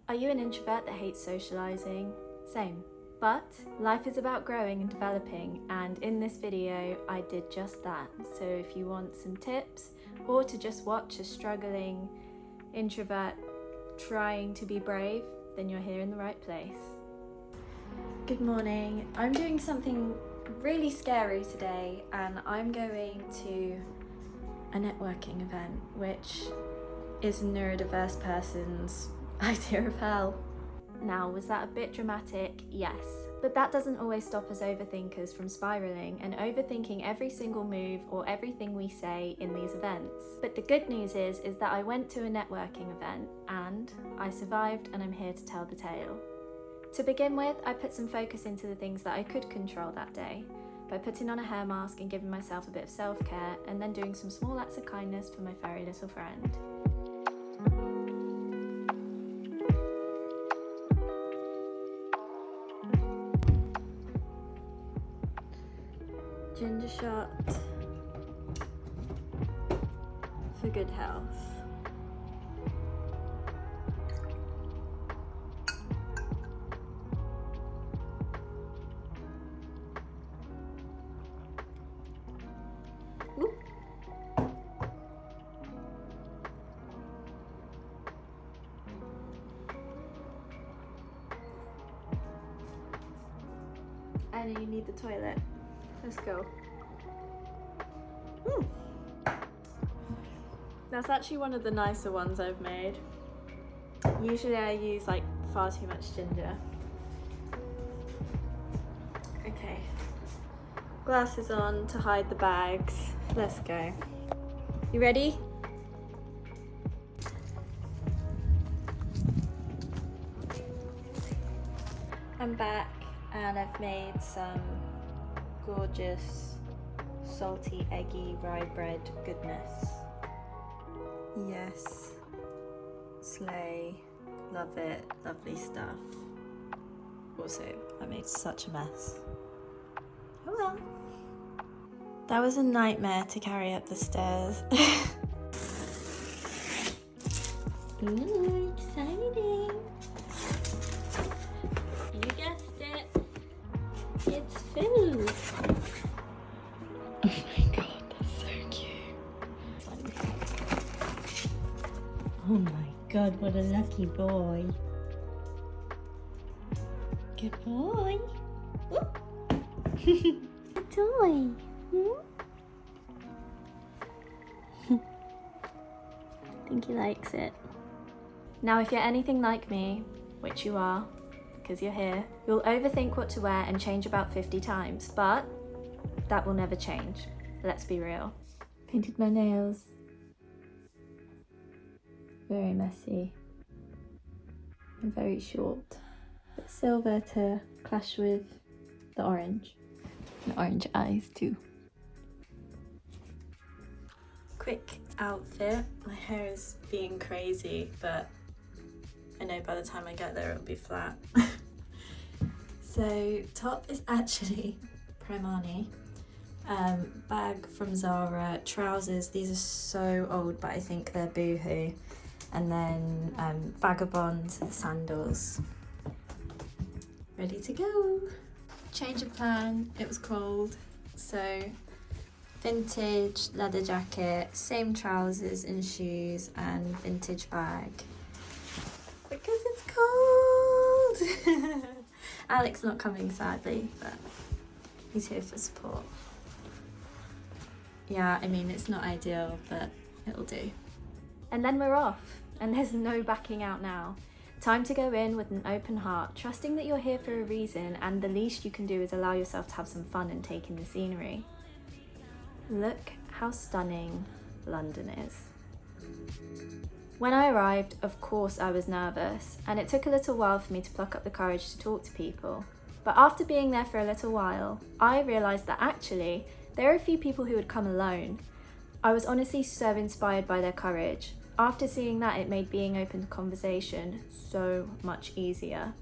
Are you an introvert that hates socializing? Same. But life is about growing and developing, and in this video I did just that. So if you want some tips or to just watch a struggling introvert trying to be brave, then you're here in the right place. Good morning. I'm doing something really scary today, and I'm going to a networking event, which is a neurodiverse person's idea of hell. Now, was that a bit dramatic? Yes. But that doesn't always stop us overthinkers from spiraling and overthinking every single move or everything we say in these events. But the good news is that I went to a networking event and I survived, and I'm here to tell the tale. To begin with, I put some focus into the things that I could control that day by putting on a hair mask and giving myself a bit of self-care, and then doing some small acts of kindness for my furry little friend. Ginger shot for good health. Ooh. I know you need the toilet. Let's go. That's actually one of the nicer ones I've made. Usually I use like far too much ginger. Okay. Glasses on to hide the bags. Let's go. You ready? I'm back and I've made some gorgeous salty eggy rye bread goodness. Yes, slay, love it, lovely stuff. Also, I made such a mess. Oh well. That was a nightmare to carry up the stairs. Ooh, exciting. You guessed it. It's food. Oh my god, that's so cute. Oh my god, what a lucky boy. Good boy. Good toy. I think he likes it. Now, if you're anything like me, which you are, because you're here, you'll overthink what to wear and change about 50 times, but that will never change. Let's be real. Painted my nails. Very messy and very short, but silver to clash with the orange. And orange eyes too. Quick outfit. My hair is being crazy, but I know by the time I get there it'll be flat. So top is actually Primani. Bag from Zara. Trousers, these are so old but I think they're boohoo. And then Vagabond sandals. Ready to go. Change of plan, it was cold. So vintage leather jacket, same trousers and shoes, and vintage bag. Because it's cold. Alex not coming sadly, but he's here for support. Yeah, I mean, it's not ideal, but it'll do. And then we're off, and there's no backing out now. Time to go in with an open heart, trusting that you're here for a reason, and the least you can do is allow yourself to have some fun and take in the scenery. Look how stunning London is. When I arrived, of course I was nervous, and it took a little while for me to pluck up the courage to talk to people. But after being there for a little while, I realised that actually, there are a few people who would come alone. I was honestly so inspired by their courage. After seeing that, it made being open to conversation so much easier.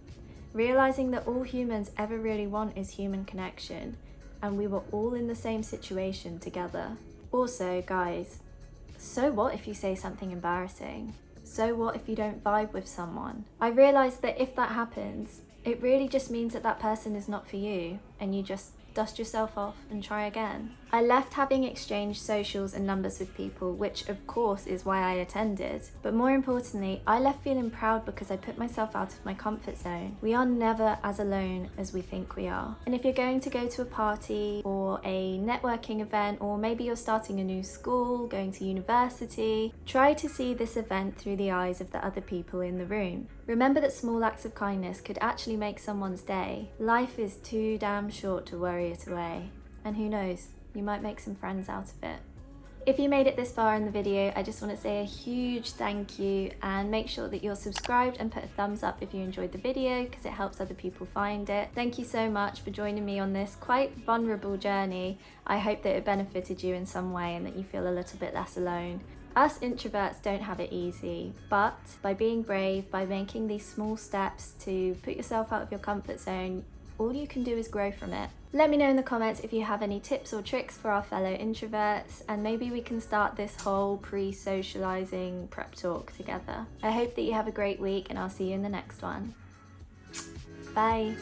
Realising that all humans ever really want is human connection, and we were all in the same situation together. Also, guys, so what if you say something embarrassing? so what if you don't vibe with someone? I realised that if that happens, it really just means that that person is not for you, and you just dust yourself off and try again. I left having exchanged socials and numbers with people, which of course is why I attended. But more importantly, I left feeling proud because I put myself out of my comfort zone. We are never as alone as we think we are. And if you're going to go to a party or a networking event, or maybe you're starting a new school, going to university, try to see this event through the eyes of the other people in the room. Remember that small acts of kindness could actually make someone's day. Life is too damn short to worry it away. And who knows, you might make some friends out of it. If you made it this far in the video, I just want to say a huge thank you, and make sure that you're subscribed and put a thumbs up if you enjoyed the video, because it helps other people find it. Thank you so much for joining me on this quite vulnerable journey. I hope that it benefited you in some way and that you feel a little bit less alone. Us introverts don't have it easy, but by being brave, by making these small steps to put yourself out of your comfort zone, all you can do is grow from it. Let me know in the comments if you have any tips or tricks for our fellow introverts, and maybe we can start this whole pre-socializing prep talk together. I hope that you have a great week, and I'll see you in the next one. Bye.